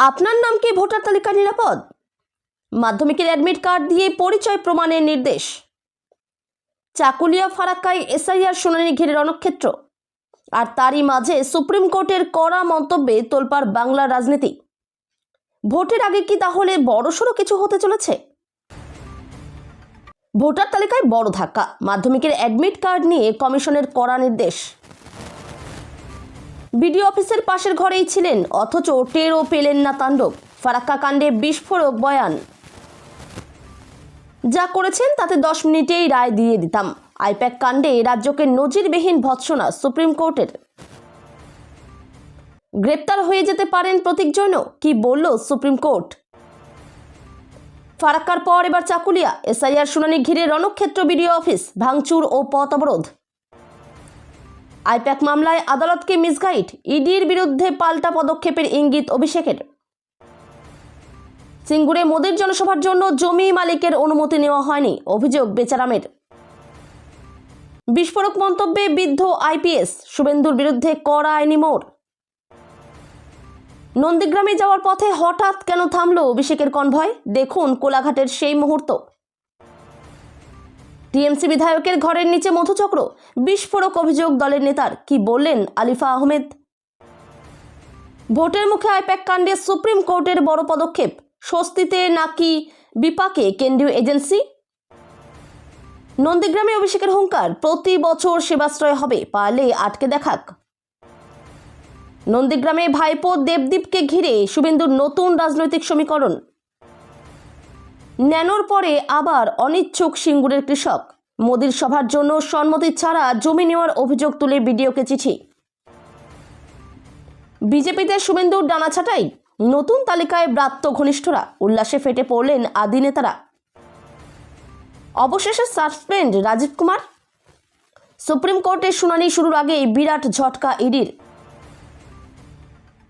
আপনার নাম কি ভোটার তালিকা নিরাপদ? মাধ্যমিকের অ্যাডমিট কার্ড দিয়ে পরিচয় প্রমাণের নির্দেশ। চাকুলিয়া ফারাক্কায় এসআইআর শুনানি ঘিরে রণক্ষেত্র। আর তারই মাঝে সুপ্রিম কোর্টের কড়া মন্তব্যে তোলপাড় বাংলার রাজনীতি। ভোটের আগে কি তাহলে বড়সড় কিছু হতে চলেছে? ভোটার তালিকায় বড় ধাক্কা, মাধ্যমিকের অ্যাডমিট কার্ড নিয়ে কমিশনের কড়া নির্দেশ। বিডিও অফিসের পাশের ঘরেই ছিলেন, অথচ টেরও পেলেন না তাণ্ডব। ফারাক্কা কাণ্ডে বিস্ফোরক বয়ান। যা করেছেন তাতে 10 মিনিটেই রায় দিয়ে দিতাম। আইপ্যাক কাণ্ডে রাজ্যকে নজিরবিহীন ভৎসনা সুপ্রিম কোর্টের। গ্রেপ্তার হয়ে যেতে পারেন প্রতীক জৈন, কি বলল সুপ্রিম কোর্ট? ফারাক্কার পর এবার চাকুলিয়া, এসআইআর শুনানি ঘিরে রণক্ষেত্র। বিডিও অফিস ভাঙচুর ও পথ অবরোধ। আইপ্যাক মামলায় আদালতকে মিসগাইড, ইডির বিরুদ্ধে পাল্টা পদক্ষেপের ইঙ্গিত অভিষেকের। সিঙ্গুরে মোদির জনসভার জন্য জমি মালিকের অনুমতি নেওয়া হয়নি, অভিযোগ বেচারামের। বিস্ফোরক মন্তব্যে বিদ্ধ আইপিএস, শুভেন্দুর বিরুদ্ধে কড়া আইনি মোড়। নন্দীগ্রামে যাওয়ার পথে হঠাৎ কেন থামল অভিষেকের কনভয়? দেখুন কোলাঘাটের সেই মুহূর্ত। টিএমসি বিধায়কের ঘরের নিচে মধুচক্র, বিস্ফোরক অভিযোগ দলের নেতার, কি বললেন আলিফা আহমেদ? ভোটের মুখে আইপ্যাক কাণ্ডে সুপ্রিম কোর্টের বড় পদক্ষেপ, স্বস্তিতে নাকি বিপাকে কেন্দ্রীয় এজেন্সি? নন্দীগ্রামে অভিষেকের হুঙ্কার, প্রতি বছর সেবাশ্রয় হবে, পারলে আটকে দেখাক। নন্দীগ্রামে ভাইপো দেবদীপকে ঘিরে শুভেন্দুর নতুন রাজনৈতিক সমীকরণ। ন্যানোর পরে আবার অনিচ্ছুক সিঙ্গুরের কৃষক। মোদির সভার জন্য সম্মতি ছাড়া জমি নেওয়ার অভিযোগ তুলে বিডিওকে চিঠি। বিজেপিতে শুভেন্দুর ডানা ছাঁটাই, নতুন তালিকায় ব্রাত্য ঘনিষ্ঠরা, উল্লাসে ফেটে পড়লেন আদি নেতারা। অবশেষে সাসপেন্ড রাজীব কুমার। সুপ্রিম কোর্টের শুনানি শুরুর আগেই বিরাট ঝটকা ইডির।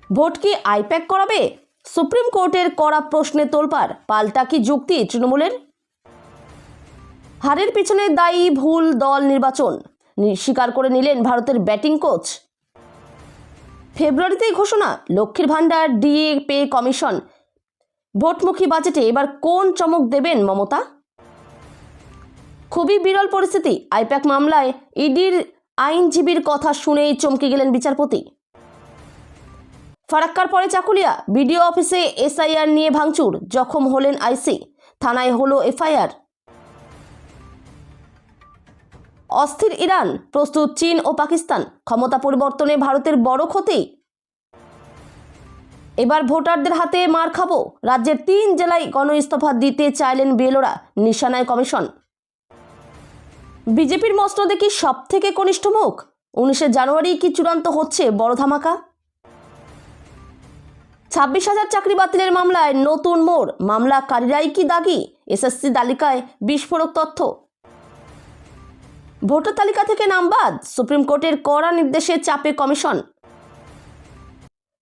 ভোট কি আইপ্যাক করাবে? সুপ্রিম কোর্টের কড়া প্রশ্নে তোলপাড়, পাল্টা কি যুক্তি তৃণমূলের? হারের পিছনে দায়ী ভুল দল নির্বাচন, স্বীকার করে নিলেন ভারতের ব্যাটিং কোচ। ফেব্রুয়ারিতেই ঘোষণা, লক্ষ্মীর ভাণ্ডার, ডিএ পে কমিশন। ভোটমুখী বাজেটে এবার কোন চমক দেবেন মমতা? খুবই বিরল পরিস্থিতি। আইপ্যাক মামলায় ইডির আইনজীবীর কথা শুনেই চমকে গেলেন বিচারপতি। ফারাক্কার পরে চাকুলিয়া, বিডিও অফিসে এসআইআর নিয়ে ভাঙচুর, জখম হলেন আইসি, থানায় হলো এফআইআর। অস্থির ইরান, প্রস্তুত চীন ও পাকিস্তান, ক্ষমতা পরিবর্তনে ভারতের বড় ক্ষতি। এবার ভোটারদের হাতে মার খাবো, রাজ্যের 3 জেলায় গণ ইস্তফা দিতে চাইলেন বিএলওরা, নিশানায় কমিশন। বিজেপির মসনদে কি সব থেকে কনিষ্ঠ মুখ? 19 জানুয়ারি কি চূড়ান্ত হচ্ছে বড় ধামাকা? 26,000 চাকরি বাতিলের মামলায় নতুন মোড়, মামলাকারীরাই কি দাগী? এসএসসি তালিকায় বিস্ফোরক তথ্য। ভোটার তালিকা থেকে নাম বাদ, সুপ্রিম কোর্টের কড়া নির্দেশে চাপে কমিশন।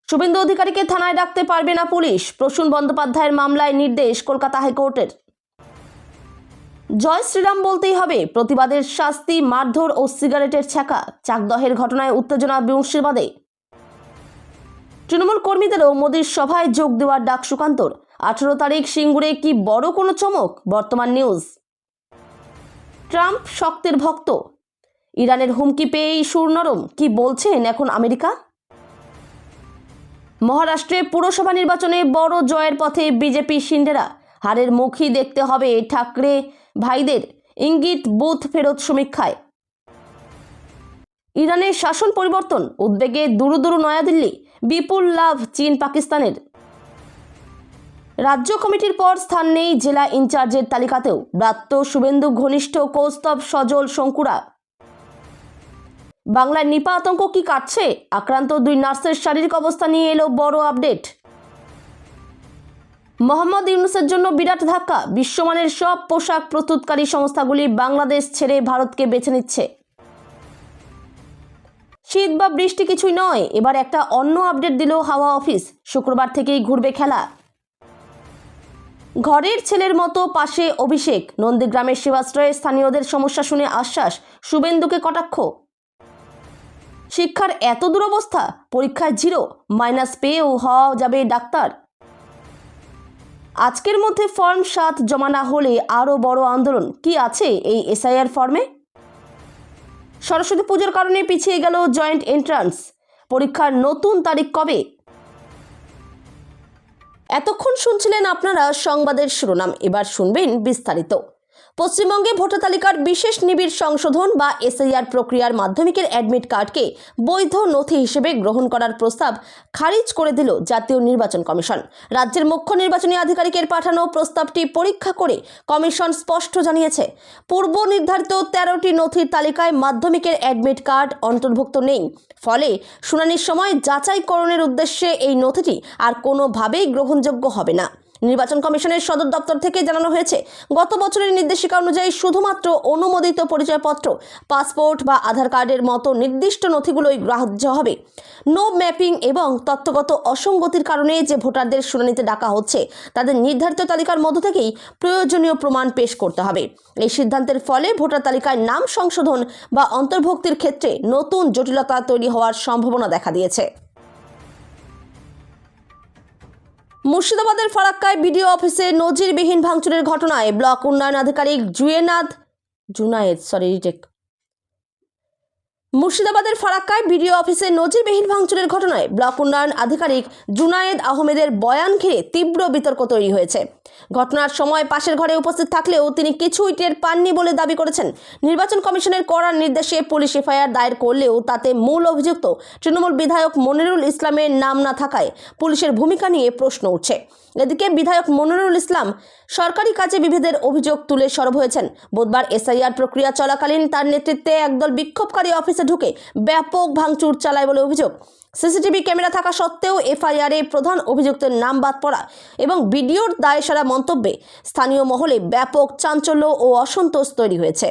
শুভেন্দু অধিকারীকে থানায় ডাকতে পারবে না পুলিশ, প্রসূন বন্দ্যোপাধ্যায়ের মামলায় নির্দেশ কলকাতা হাইকোর্টের। জয় শ্রীরাম বলতেই হবে, প্রতিবাদের শাস্তি মারধর ও সিগারেটের ছ্যাঁকা। চাকদহের ঘটনায় উত্তেজনা মুর্শিদাবাদে। তৃণমূল কর্মীদেরও মোদির সভায় যোগ দেওয়ার ডাক সুকান্তর। 18 তারিখ সিঙ্গুরে কি বড় কোনো চমক? বর্তমান নিউজ। ট্রাম্প শক্তের ভক্ত, ইরানের হুমকি পেয়েই সুর নরম, কি বলছেন এখন আমেরিকা? মহারাষ্ট্রে পুরসভা নির্বাচনে বড় জয়ের পথে বিজেপি শিন্ডেরা, হারের মুখই দেখতে হবে ঠাকরে ভাইদের, ইঙ্গিত বুথ ফেরত সমীক্ষায়। ইরানের শাসন পরিবর্তন, উদ্বেগে দুরু দুরু নয়াদিল্লি, বিপুল লাভ চীন পাকিস্তানের। রাজ্য কমিটির পর স্থান নেই জেলা ইনচার্জের তালিকাতেও, ব্রাত্য শুভেন্দু ঘনিষ্ঠ কৌস্তব সজল শঙ্কুরা। বাংলায় নিপা আতঙ্ক কি কাটছে? আক্রান্ত 2 নার্সের শারীরিক অবস্থা নিয়ে এলো বড় আপডেট। মোহাম্মদ ইউনুসের জন্য বিরাট ধাক্কা, বিশ্বমানের সব পোশাক প্রস্তুতকারী সংস্থাগুলি বাংলাদেশ ছেড়ে ভারতকে বেছে নিচ্ছে। শীত বা বৃষ্টি কিছুই নয়, এবার একটা অন্য আপডেট দিল হাওয়া অফিস, শুক্রবার থেকেই ঘুরবে খেলা। ঘরের ছেলের মতো পাশে অভিষেক, নন্দীগ্রামের সেবাশ্রয়ে স্থানীয়দের সমস্যা শুনে আশ্বাস, শুভেন্দুকে কটাক্ষ। শিক্ষার এত দুরবস্থা, পরীক্ষায় 0 মাইনাস পেয়েও হওয়া যাবে ডাক্তার। আজকের মধ্যে ফর্ম 7 জমা না হলে আরও বড় আন্দোলন কি আছে এই এসআইআর ফর্মে? সরস্বতী পুজোর কারণে পিছিয়ে গেল জয়েন্ট এন্ট্রান্স, পরীক্ষার নতুন তারিখ কবে? এতক্ষণ শুনছিলেন আপনারা সংবাদের শিরোনাম, এবার শুনবেন বিস্তারিত। পশ্চিমবঙ্গে ভোটার তালিকার বিশেষ নিবিড় সংশোধন বা এসআইআর প্রক্রিয়ার মাধ্যমিকের অ্যাডমিট কার্ডকে বৈধ নথি হিসেবে গ্রহণ করার প্রস্তাব খারিজ করে দিল জাতীয় নির্বাচন কমিশন। রাজ্যের মুখ্য নির্বাচনী আধিকারিকের পাঠানো প্রস্তাবটি পরীক্ষা করে কমিশন স্পষ্ট জানিয়েছে, পূর্ব নির্ধারিত 13টি নথির তালিকায় মাধ্যমিকের অ্যাডমিট কার্ড অন্তর্ভুক্ত নেই। ফলে শুনানির সময় যাচাইকরণের উদ্দেশ্যে এই নথিটি আর কোনোভাবেই গ্রহণযোগ্য হবে না। নির্বাচন কমিশনের সদর দপ্তর থেকে জানানো হয়েছে, গত বছরের নির্দেশিকা অনুযায়ী শুধুমাত্র অনুমোদিত পরিচয়পত্র, পাসপোর্ট বা আধার কার্ডের মতো নির্দিষ্ট নথিগুলোই গ্রাহ্য হবে। নো ম্যাপিং এবং তত্ত্বগত অসঙ্গতির কারণে যে ভোটারদের শুনানিতে ডাকা হচ্ছে তাদের নির্ধারিত তালিকার মধ্য থেকেই প্রয়োজনীয় প্রমাণ পেশ করতে হবে। এই সিদ্ধান্তের ফলে ভোটার তালিকায় নাম সংশোধন বা অন্তর্ভুক্তির ক্ষেত্রে নতুন জটিলতা তৈরি হওয়ার সম্ভাবনা দেখা দিয়েছে। মুর্শিদাবাদের ফারাক্কায় বিডিও অফিসে নজিরবিহীন ভাঙচুরের ঘটনায় ব্লক উন্নয়ন আধিকারিক মুর্শিদাবাদের ফারাক্কায় বিডিও অফিসে নজিরবিহীন ভাঙচুরের ঘটনায় ব্লক উন্নয়ন আধিকারিক জুনায়েদ আহমেদের বয়ান ঘিরে তীব্র বিতর্ক তৈরি হয়েছে। ঘটনার সময় পাশের ঘরে উপস্থিত থাকলেও তিনি কিছুই টের পাননি বলে দাবি করেছেন। নির্বাচন কমিশনের কড়া নির্দেশে পুলিশ এফআইআর দায়ের করলেও তাতে মূল অভিযুক্ত তৃণমূল বিধায়ক মনিরুল ইসলামের নাম না থাকায় পুলিশের ভূমিকা নিয়ে প্রশ্ন উঠছে। এদিকে বিধায়ক মনিরুল ইসলাম সরকারি কাজে বিভেদের অভিযোগ তুলে সরব হয়েছেন। বুধবার এসআইআর প্রক্রিয়া চলাকালীন তার নেতৃত্বে একদল বিক্ষোভকারী অফিসে ঢুকে ব্যাপক ভাঙচুর চালায় বলে অভিযোগ। সিসিটিভি ক্যামেরা থাকা সত্ত্বেও এফআইআরে প্রধান অভিযুক্তের নাম বাদ পড়া এবং ভিডিওর দায়সারা মন্তব্যে স্থানীয় মহলে ব্যাপক চাঞ্চল্য ও অসন্তোষ তৈরি হয়েছে।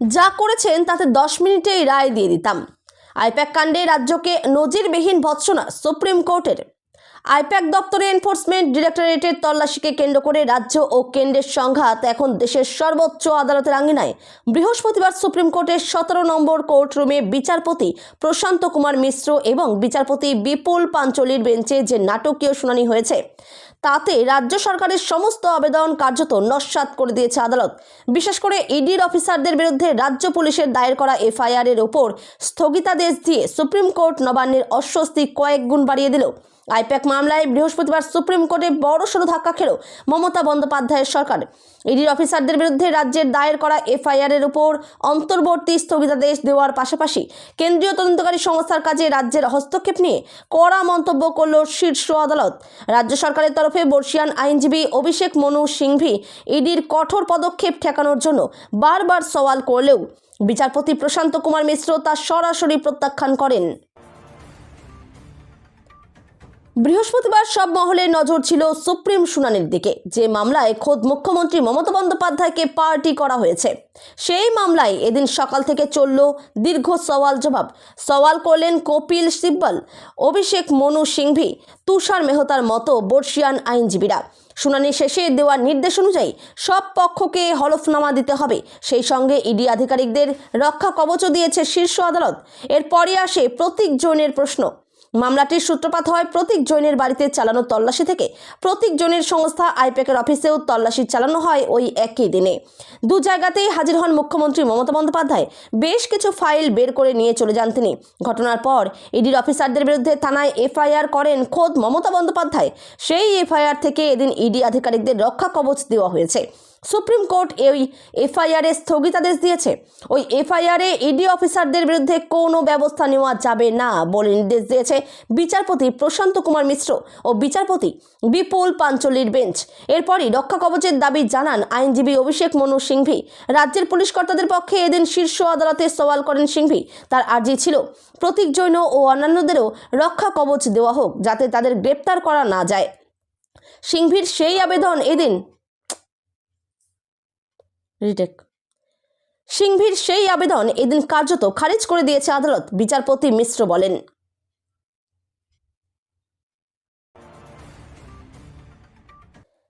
যা করেছেন তাতে 10 মিনিটেই রায় দিয়ে দিতাম। আইপ্যাক কাণ্ডে রাজ্যকে নজিরবিহীন ভৎসনা সুপ্রিম কোর্টের। আইপ্যাক দপ্তরে এনফোর্সমেন্ট ডিরেক্টরেটের তল্লাশিকে কেন্দ্র করে রাজ্য ও কেন্দ্রের সংঘাত এখন দেশের সর্বোচ্চ আদালতের আঙিনায়। বৃহস্পতিবার সুপ্রিম কোর্টের 17 নম্বর কোর্ট রুমে বিচারপতি প্রশান্ত কুমার মিশ্র এবং বিচারপতি বিপুল পাঞ্চলির বেঞ্চে যে নাটকীয় শুনানি হয়েছে তাতে রাজ্য সরকারের সমস্ত আবেদন কার্যত নস্যাৎ করে দিয়েছে আদালত। বিশেষ করে ইডির অফিসারদের বিরুদ্ধে রাজ্য পুলিশের দায়ের করা এফআইআর এর ওপর স্থগিতাদেশ দিয়ে সুপ্রিম কোর্ট নবান্নের অস্বস্তি কয়েক গুণ বাড়িয়ে দিল। আইপ্যাক মামলায় বৃহস্পতিবার সুপ্রিম কোর্টে বড়সড় ধাক্কা খেল মমতা বন্দ্যোপাধ্যায়ের সরকার। ইডির অফিসারদের বিরুদ্ধে রাজ্যের দায়ের করা এফআইআর এর উপর অন্তর্বর্তী স্থগিতাদেশ দেওয়ার পাশাপাশি কেন্দ্রীয় তদন্তকারী সংস্থার কাজে রাজ্যের হস্তক্ষেপ নিয়ে কড়া মন্তব্য করল শীর্ষ আদালত। রাজ্য সরকারের তরফে বর্ষিয়ান আইনজীবী অভিষেক মনু সিংভি ইডির কঠোর পদক্ষেপ ঠেকানোর জন্য বারবার সওয়াল করলেও বিচারপতি প্রশান্ত কুমার মিশ্র তা সরাসরি প্রত্যাখ্যান করেন। বৃহস্পতিবার সব মহলের নজর ছিল সুপ্রিম শুনানির দিকে। যে মামলায় খোদ মুখ্যমন্ত্রী মমতা বন্দ্যোপাধ্যায়কে পার্টি করা হয়েছে সেই মামলায় এদিন সকাল থেকে চলল দীর্ঘ সওয়াল জবাব। সওয়াল করলেন কপিল সিব্বল, অভিষেক মনু সিংভি, তুষার মেহতার মতো বর্ষিয়ান আইনজীবীরা। শুনানি শেষে দেওয়া নির্দেশ অনুযায়ী সব পক্ষকে হলফনামা দিতে হবে, সেই সঙ্গে ইডি আধিকারিকদের রক্ষা কবচও দিয়েছে শীর্ষ আদালত। এরপরই আসে প্রতীক জৈনের প্রশ্ন। মামলাটির সূত্রপাত হয় প্রতীক জৈনের বাড়িতে চালানো তল্লাশি থেকে। প্রতীক জৈনের সংস্থা আইপ্যাকের অফিসেও তল্লাশি চালানো হয় ওই একই দিনে। দু জায়গাতেই হাজির হন মুখ্যমন্ত্রী মমতা বন্দ্যোপাধ্যায়। বেশ কিছু ফাইল বের করে নিয়ে চলে যান তিনি। ঘটনার পর ইডির অফিসারদের বিরুদ্ধে থানায় এফআইআর করেন খোদ মমতা বন্দ্যোপাধ্যায়। সেই এফআইআর থেকে এদিন ইডি আধিকারিকদের রক্ষা কবচ দেওয়া হয়েছে। সুপ্রিম কোর্ট এই এফআইআর এ স্থগিতাদেশ দিয়েছে। ওই এফআইআরে ইডি অফিসারদের বিরুদ্ধে কোনো ব্যবস্থা নেওয়া যাবে না বলে নির্দেশ দিয়েছে বিচারপতি প্রশান্ত কুমার মিশ্র ও বিচারপতি বিপুল পাঞ্চলির বেঞ্চ। এরপরই রক্ষা কবচের দাবি জানান আইনজীবী অভিষেক মনু সিংভি। রাজ্যের পুলিশ কর্তাদের পক্ষে এদিন শীর্ষ আদালতে সওয়াল করেন সিংভি। তার আর্জি ছিল প্রতীক জৈন ও অন্যান্যদেরও রক্ষা কবচ দেওয়া হোক যাতে তাদের গ্রেপ্তার করা না যায়। সিংভির সেই আবেদন এদিন কার্যত খারিজ করে দিয়েছে আদালত। বিচারপতি মিশ্র বলেন,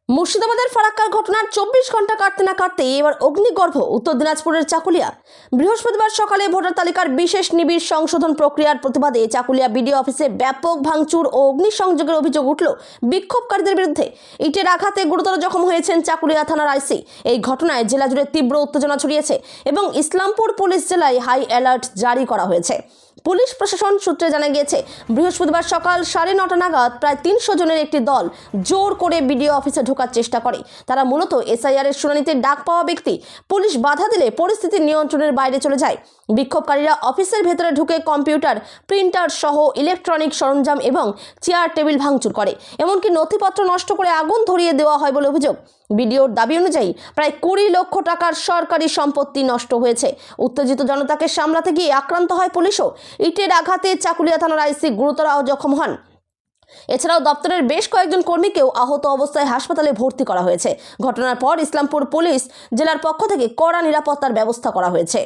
মুর্শিদাবাদের ফারাক্কার ঘটনার 24 ঘন্টা কাটতে না কাটতে এবার অগ্নিগর্ভ উত্তর দিনাজপুরের চাকুলিয়া। বৃহস্পতিবার সকালে ভোটার তালিকার বিশেষ নিবিড় সংশোধন প্রক্রিয়ার প্রতিবাদে চাকুলিয়া বিডিও অফিসে ব্যাপক ভাঙচুর ও অগ্নিসংযোগের অভিযোগ উঠল বিক্ষোভকারীদের বিরুদ্ধে। ইটের আঘাতে গুরুতর জখম হয়েছেন চাকুলিয়া থানার আইসি। এই ঘটনায় জেলা জুড়ে তীব্র উত্তেজনা ছড়িয়েছে এবং ইসলামপুর পুলিশ জেলায় হাই অ্যালার্ট জারি করা হয়েছে। পুলিশ প্রশাসন সূত্রে জানা গিয়েছে, বৃহস্পতিবার সকাল 9:30 নাগাদ প্রায় 300 জনের একটি দল জোর করে বিডিও অফিসে ঢোকার চেষ্টা করে। তারা মূলত এসআইআর এর শুনানিতে ডাক পাওয়া ব্যক্তি। পুলিশ বাধা দিলে পরিস্থিতি নিয়ন্ত্রণের বাইরে চলে যায়। বিক্ষোভকারীরা অফিসের ভেতরে ঢুকে কম্পিউটার, প্রিন্টার সহ ইলেকট্রনিক সরঞ্জাম এবং চেয়ার টেবিল ভাঙচুর করে। এমনকি নথিপত্র নষ্ট করে আগুন ধরিয়ে দেওয়া হয় বলে অভিযোগ। বিডিওর দাবি অনুযায়ী প্রায় 20 লক্ষ টাকার সরকারি সম্পত্তি নষ্ট হয়েছে। উত্তেজিত জনতাকে সামলাতে গিয়ে আক্রান্ত হয় পুলিশও। ইটের আঘাতে চাকুলিয়া থানার আইসি গুরুতর জখম হন। এছাড়াও দপ্তরের বেশ কয়েকজন কর্মীকেও আহত অবস্থায় হাসপাতালে ভর্তি করা হয়েছে। ঘটনার পর ইসলামপুর পুলিশ জেলার পক্ষ থেকে কড়া নিরাপত্তার ব্যবস্থা করা হয়েছে।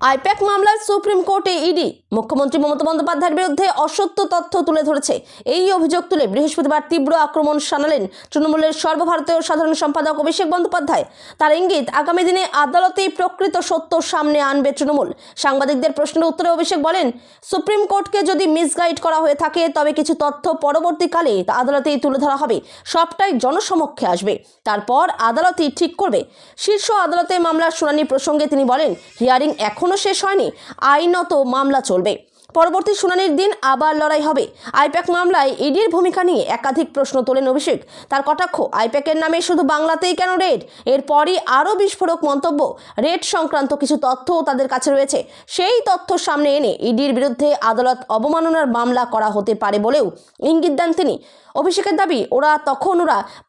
আইপ্যাক মামলায় সুপ্রিম কোর্টে ইডি। মুখ্যমন্ত্রী মমতা বন্দ্যোপাধ্যায়ের বিরুদ্ধে অসত্য তথ্য তুলে ধরেছে। এই অভিযোগ তুলে বৃহস্পতিবার তীব্র আক্রমণ শানালেন তৃণমূলের সর্বভারতীয় সাধারণ সম্পাদক অভিষেক বন্দ্যোপাধ্যায়। তার ইঙ্গিত, আগামী দিনে আদালতেই প্রকৃত সত্য সামনে আনবে তৃণমূল। সাংবাদিকদের প্রশ্নের উত্তরে অভিষেক বলেন, সুপ্রিম কোর্টকে যদি মিসগাইড করা হয়ে থাকে তবে কিছু তথ্য পরবর্তীকালে আদালতেই তুলে ধরা হবে। সবটাই জনসমক্ষে আসবে, তারপর আদালতই ঠিক করবে। শীর্ষ আদালতে মামলার শুনানি প্রসঙ্গে তিনি বলেন, হিয়ারিং এখনো শেষ হয়নি, আইনত মামলা চলবে। পরবর্তী শুনানির দিন আবার লড়াই হবে। আইপ্যাক মামলায় ইডির ভূমিকা নিয়ে একাধিক প্রশ্ন তোলেন অভিষেক। তার কটাক্ষ, আইপ্যাকের নামে শুধু বাংলাতেই কেন রেড? এরপরই আরও বিস্ফোরক মন্তব্য, রেড সংক্রান্ত কিছু তথ্যও তাদের কাছে রয়েছে। সেই তথ্য সামনে এনে ইডির বিরুদ্ধে আদালত অবমাননার মামলা করা হতে পারে বলেও ইঙ্গিত দেন তিনি। অভিষেকের দাবি, ওরা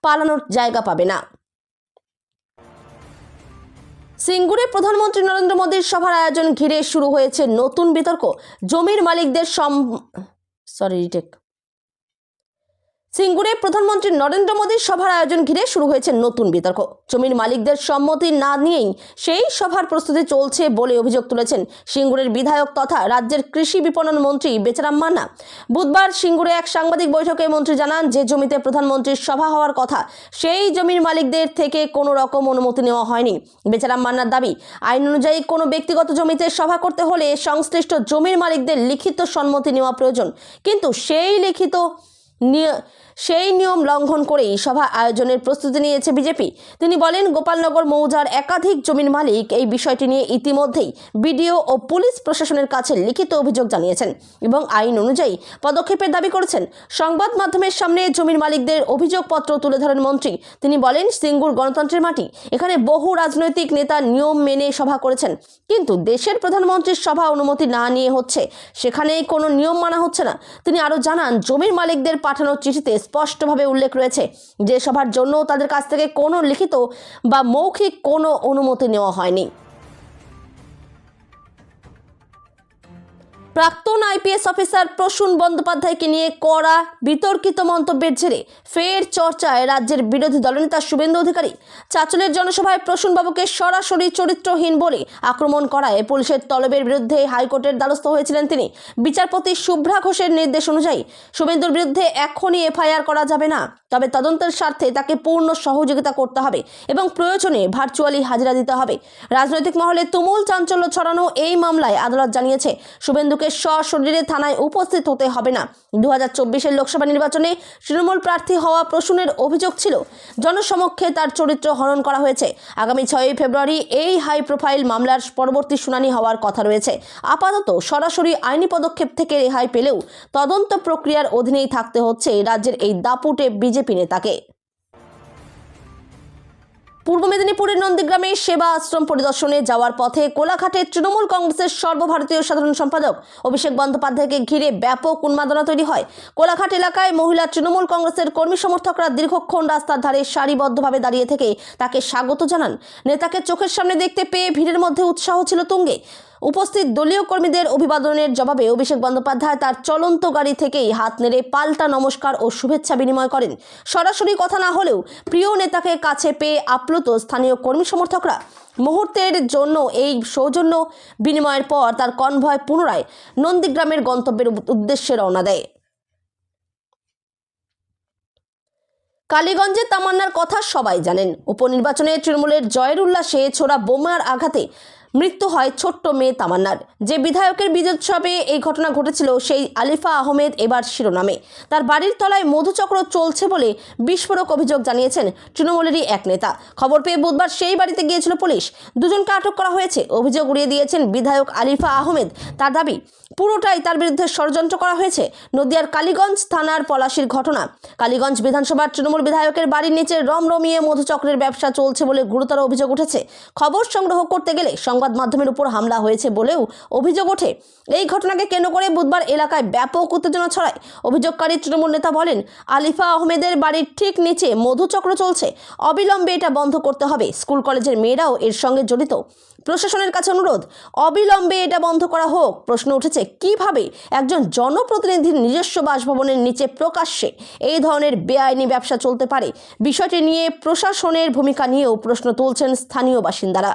পালানোর জায়গা পাবে না। সিঙ্গুরে প্রধানমন্ত্রী নরেন্দ্র মোদীর সভার আয়োজন ঘিরে শুরু হয়েছে নতুন বিতর্ক। জমির মালিকদের সিঙ্গুরে প্রধানমন্ত্রী নরেন্দ্র মোদীর সভার আয়োজন ঘিরে শুরু হয়েছে নতুন বিতর্ক। জমির মালিকদের সম্মতি না নিয়েই সেই সভার প্রস্তুতি চলছে বলে অভিযোগ তুলেছেন সিঙ্গুরের বিধায়ক তথা রাজ্যের কৃষি বিপণন মন্ত্রী বেচারাম মান্না। বুধবার সিঙ্গুরে এক সাংবাদিক বৈঠকে মন্ত্রী জানান, যে জমিতে প্রধানমন্ত্রীর সভা হওয়ার কথা সেই জমির মালিকদের থেকে কোনো রকম অনুমতি নেওয়া হয়নি। বেচারাম মান্নার দাবি, আইন অনুযায়ী কোনো ব্যক্তিগত জমিতে সভা করতে হলে সংশ্লিষ্ট জমির মালিকদের লিখিত সম্মতি নেওয়া প্রয়োজন, কিন্তু সেই নিয়ম লঙ্ঘন করেই সভা আয়োজনের প্রস্তুতি নিয়েছে বিজেপি। তিনি বলেন, গোপালনগর মৌজার একাধিক জমির মালিক এই বিষয়টি নিয়ে ইতিমধ্যেই বিডিও ও পুলিশ প্রশাসনের কাছে লিখিত অভিযোগ জানিয়েছেন এবং আইন অনুযায়ী পদক্ষেপের দাবি করেছেন। সংবাদ মাধ্যমের সামনে জমির মালিকদের অভিযোগপত্র তুলে ধরেন মন্ত্রী। তিনি বলেন, সিঙ্গুর গণতন্ত্রের মাটি, এখানে বহু রাজনৈতিক নেতা নিয়ম মেনে সভা করেছেন, কিন্তু দেশের প্রধানমন্ত্রীর সভা অনুমতি না নিয়ে হচ্ছে, সেখানে কোনো নিয়ম মানা হচ্ছে না। তিনি আরও জানান, জমির মালিকদের পাঠানো চিঠিতে স্পষ্টভাবে উল্লেখ রয়েছে যে সভার জন্য তাদের কাছ থেকে কোনো লিখিত বা মৌখিক কোনো অনুমতি নেওয়া হয়নি। প্রাক্তন আইপিএস অফিসার প্রসূন বন্দ্যোপাধ্যায়কে নিয়ে কড়া বিতর্কিত মন্তব্যের জেরে ফের চর্চায় রাজ্যের বিরোধী দলনেতা শুভেন্দু অধিকারী। চাঁচলের জনসভায় প্রসূনবাবুকে সরাসরি চরিত্রহীন বলে আক্রমণ করায় পুলিশের তলবের বিরুদ্ধে হাইকোর্টের দ্বারস্থ হয়েছিলেন তিনি। বিচারপতি শুভ্রা ঘোষের নির্দেশ অনুযায়ী শুভেন্দুর বিরুদ্ধে এখনই এফআইআর করা যাবে না, তবে তদন্তের স্বার্থে তাকে পূর্ণ সহযোগিতা করতে হবে এবং প্রয়োজনে ভার্চুয়ালি হাজিরা দিতে হবে। রাজনৈতিক মহলে তুমুল চাঞ্চল্য ছড়ানো এই মামলায় আদালত জানিয়েছে, শুভেন্দুকে সশরীরে থানায় উপস্থিত হতে হবে না। 2024 লোকসভা নির্বাচনে তৃণমূল প্রার্থী হওয়া প্রসূনের অভিযোগ ছিল, জনসমক্ষে তার চরিত্র হনন করা হয়েছে। আগামী 6 ফেব্রুয়ারি এই হাই প্রোফাইল মামলার পরবর্তী শুনানি হওয়ার কথা রয়েছে। আপাতত সরাসরি আইনি পদক্ষেপ থেকে রেহাই পেলেও তদন্ত প্রক্রিয়ার অধীনেই থাকতে হচ্ছে রাজ্যের এই দাপুটে বিজেপি নেতাকে। পূর্ব মেদিনীপুরের নন্দীগ্রামে সেবা আশ্রম পরিদর্শনে যাওয়ার পথে কোলাঘাটে তৃণমূল কংগ্রেসের সর্বভারতীয় সাধারণ সম্পাদক অভিষেক বন্দ্যোপাধ্যায়কে ঘিরে ব্যাপক উন্মাদনা তৈরি হয়। কোলাঘাট এলাকায় মহিলা তৃণমূল কংগ্রেসের কর্মী সমর্থকরা দীর্ঘক্ষণ রাস্তার ধারে সারিবদ্ধভাবে দাঁড়িয়ে থেকে তাকে স্বাগত জানান। নেতাকে চোখের সামনে দেখতে পেয়ে ভিড়ের মধ্যে উৎসাহ ছিল তুঙ্গে। উপস্থিত দলীয় কর্মীদের অভিবাদনের জবাবে অভিষেক বন্দ্যোপাধ্যায় তার চলন্ত গাড়ি থেকেই হাত নেড়ে পাল্টা নমস্কার ও শুভেচ্ছা বিনিময় করেন। সরাসরি কথা না হলেও প্রিয় নেতাকে কাছে পেয়ে আপ্লুত স্থানীয় কর্মী সমর্থকরা। মুহূর্তের জন্য এই সৌজন্য বিনিময়ের পর তার কনভয় পুনরায় নন্দীগ্রামের গন্তব্যের উদ্দেশ্যে রওনা দেয়। কালীগঞ্জে তামান্নার কথা সবাই জানেন। উপনির্বাচনে তৃণমূলের জয়ের উল্লাসে ছোড়া বোমার আঘাতে মৃত্যু হয় ছোট্ট মেয়ে তামান্নার। যে বিধায়কের বিজয়োৎসবে এই ঘটনা ঘটেছিল সেই আলিফা আহমেদ এবার শিরোনামে। তার বাড়ির তলায় মধুচক্র চলছে বলে বিস্ফোরক অভিযোগ জানিয়েছেন তৃণমূলেরই এক নেতা। খবর পেয়ে বুধবার সেই বাড়িতে গিয়েছিল পুলিশ। দুজনকে আটক করা হয়েছে। অভিযোগ উড়িয়ে দিয়েছেন বিধায়ক আলিফা আহমেদ। তার দাবি পুরোটাই তার বিরুদ্ধে ষড়যন্ত্র করা হয়েছে। নদিয়ার কালীগঞ্জ থানার পলাশির ঘটনা। কালীগঞ্জ বিধানসভার তৃণমূল বিধায়কের বাড়ির নিচে রমরমিয়ে মধুচক্রের ব্যবসা চলছে বলে গুরুতর অভিযোগ উঠেছে। খবর সংগ্রহ করতে গেলে সংবাদ মাধ্যমের উপর হামলা হয়েছে বলেও অভিযোগ ওঠে। এই ঘটনাকে কেন্দ্র করে বুধবার এলাকায় ব্যাপক উত্তেজনা ছড়ায়। অভিযোগকারী তৃণমূল নেতা বলেন, আলিফা আহমেদের বাড়ির ঠিক নিচে মধুচক্র চলছে। অবিলম্বে এটা বন্ধ করতে হবে। স্কুল কলেজের মেয়েরাও এর সঙ্গে জড়িত। প্রশাসনের কাছে অনুরোধ, অবিলম্বে এটা বন্ধ করা হোক। প্রশ্ন উঠেছে, কিভাবে একজন জনপ্রতিনিধির নিজস্ব বাসভবনের নিচে প্রকাশ্যে এই ধরনের বেআইনি ব্যবসা চলতে পারে? বিষয়টি নিয়ে প্রশাসনের ভূমিকা নিয়েও প্রশ্ন তুলছেন স্থানীয় বাসিন্দারা।